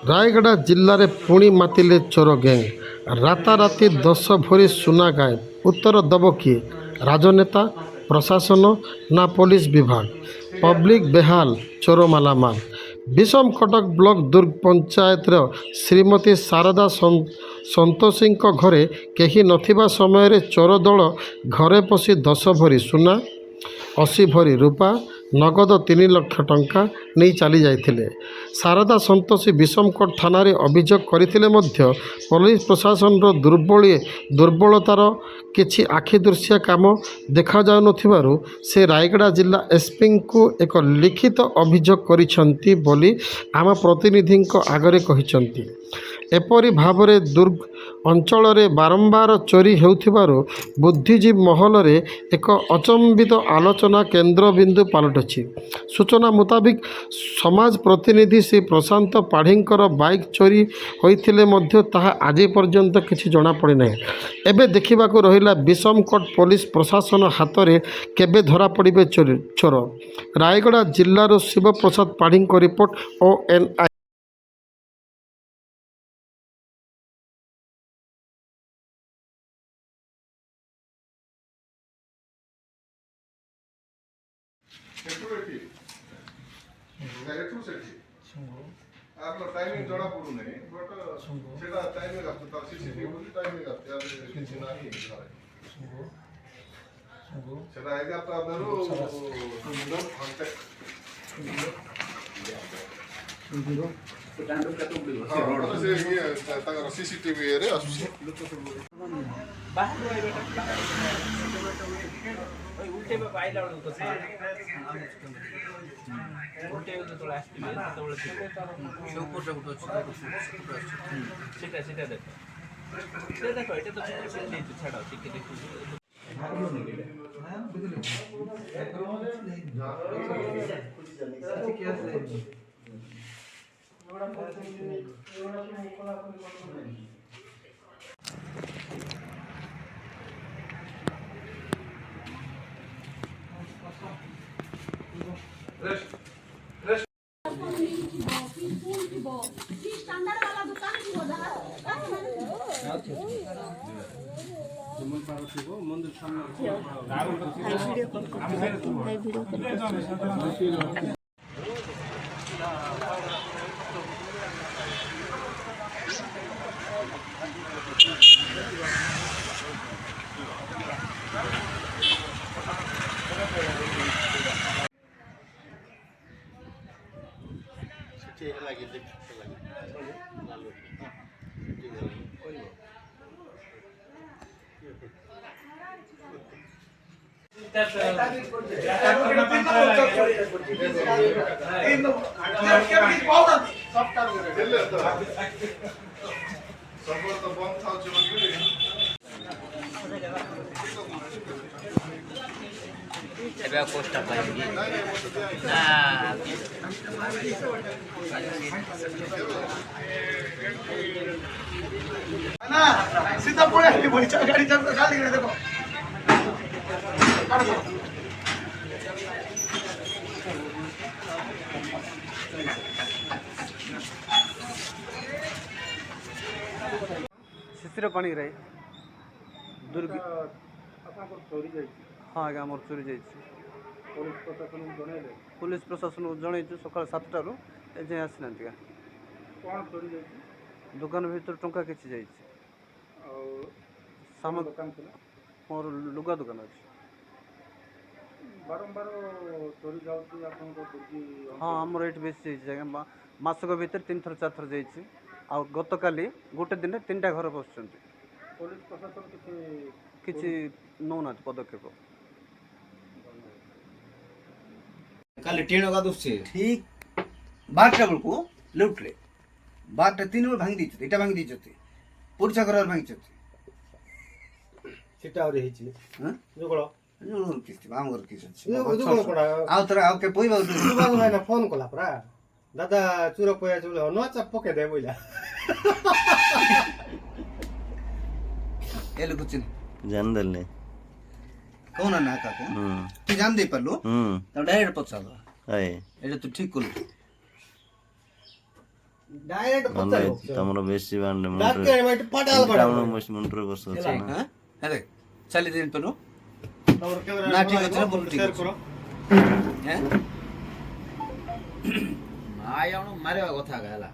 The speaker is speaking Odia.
ରାୟଗଡ଼ା ଜିଲ୍ଲାରେ ପୁଣି ମାତିଲେ ଚୋର ଗ୍ୟାଙ୍ଗ। ରାତାରାତି 10 ଭରି ସୁନା ଗାୟବ। ଉତ୍ତର ଦେବ କିଏ? ରାଜନେତା, ପ୍ରଶାସନ ନା ପୋଲିସ ବିଭାଗ? ପବ୍ଲିକ ବେହାଲ, ଚୋର ମାଲାମାଲ। ବିଷମକଟକ ବ୍ଲକ ଦୁର୍ଗ ପଞ୍ଚାୟତର ଶ୍ରୀମତୀ ଶାରଦା ସନ୍ତୋଷୀଙ୍କ ଘରେ କେହି ନଥିବା ସମୟରେ ଚୋର ଦଳ ଘରେ ପଶି 10 ଭରି ସୁନା, 80 ଭରି ରୂପା, ନଗଦ 3 ଲକ୍ଷ ଟଙ୍କା ନେଇ ଚାଲି ଯାଇଥିଲେ। ଶାରଦା ସନ୍ତୋଷୀ ବିଷମକଟ ଥାନାରେ ଅଭିଯୋଗ କରିଥିଲେ ମଧ୍ୟ ପୋଲିସ ପ୍ରଶାସନର ଦୁର୍ବଳତାର କିଛି ଆଖିଦୃଶିଆ କାମ ଦେଖାଯାଉନଥିବାରୁ ସେ ରାୟଗଡ଼ା ଜିଲ୍ଲା ଏସ୍ପିଙ୍କୁ ଏକ ଲିଖିତ ଅଭିଯୋଗ କରିଛନ୍ତି ବୋଲି ଆମ ପ୍ରତିନିଧିଙ୍କ ଆଗରେ କହିଛନ୍ତି। ଏପରି ଭାବରେ ଦୁର୍ଗ ଅଞ୍ଚଳରେ ବାରମ୍ବାର ଚୋରି ହେଉଥିବାରୁ ବୁଦ୍ଧିଜୀବୀ ମହଲରେ ଏକ ଅଚମ୍ବିତ ଆଲୋଚନା କେନ୍ଦ୍ରବିନ୍ଦୁ ପାଲଟିଛି। ସୂଚନା ମୁତାବିକ ସମାଜ ପ୍ରତିନିଧି ଶ୍ରୀ ପ୍ରଶାନ୍ତ ପାଢ଼ୀଙ୍କର ବାଇକ୍ ଚୋରି ହୋଇଥିଲେ ମଧ୍ୟ ତାହା ଆଜି ପର୍ଯ୍ୟନ୍ତ କିଛି ଜଣାପଡ଼ିନାହିଁ। ଏବେ ଦେଖିବାକୁ ରହିଲା ବିଷମକଟ ପୋଲିସ ପ୍ରଶାସନ ହାତରେ କେବେ ଧରାପଡ଼ିବେ ଚୋର। ରାୟଗଡ଼ା ଜିଲ୍ଲାରୁ ଶିବପ୍ରସାଦ ପାଢ଼ୀଙ୍କ ରିପୋର୍ଟ, ONI। आपला टाइमिंग जଣା ପଡୁନି ବଟ ସେଟା ଟାଇମିଂ ଆସୁଛି ତାର ସିସିଟିଭି ବୋଲି ଟାଇମିଂ ଆସୁଛି ଆଉ କିଛି ନାହିଁ ସେଟା 11ଟା ରୁ ଘଣ୍ଟେ ସେ ତାଙ୍କର ସିସିଟିଭି ରେ ଆସୁଛି। सीधा पड़े गाड़ी चल गाड़ी देखो शिशिर पानी रही दुर्ग चोरी जाए। हाँ आज्ञा मोर चोरी जाए। पुलिस प्रशासन जन सका 7टार एजाएं आसी ना कौन चोरी जाए दुकान भीतर टंका किसी जाए मोर लुगा दुकान अच्छे बारंबार चोरी जाऊँगी। हाँ आमर ये बेसी जाए मासक भर 3 थर 4 थर जाइए आ गत काली गोटे दिन 3टा घर बस पुलिस प्रशासन किसी नौना पदक्षेप काली टेण का दुष्चे ठीक 12टा बेलू लेउटले 12टा 3 बेल भांगी दी एटा भांगी दी पुरछा घर भांगी सीटा और हेची हां जोगळ जोगळ किस्ती आम घर किस जोगळ पडा आ तोरा आ के पोइबा सुबान ना फोन कला परा दादा चुरा पोया चुला न चपके दे बोला एले कुछ जान दलने कौन ना का तू जान दे परलो तब डायरेक्ट पछा दो आए एटा तू ठीक कर ଡାଇରେକ୍ଟ ପଚାର ତମର ବେଶୀ ବାଣ୍ଡ ଡାକେ ମାଇଟ ପଟାଲ ପଡା ମୁଣ୍ଡରେ ବସ ଅଛି ନା ହାଁ ହେଲେ ଚାଲି ଦିନ ତନୁ ନା ଠିକ ଅଛି ନା ବୋଲ ଠିକ ଅଛି ହେଁ ମାୟାଣ ମାରିବା କଥା ହେଲା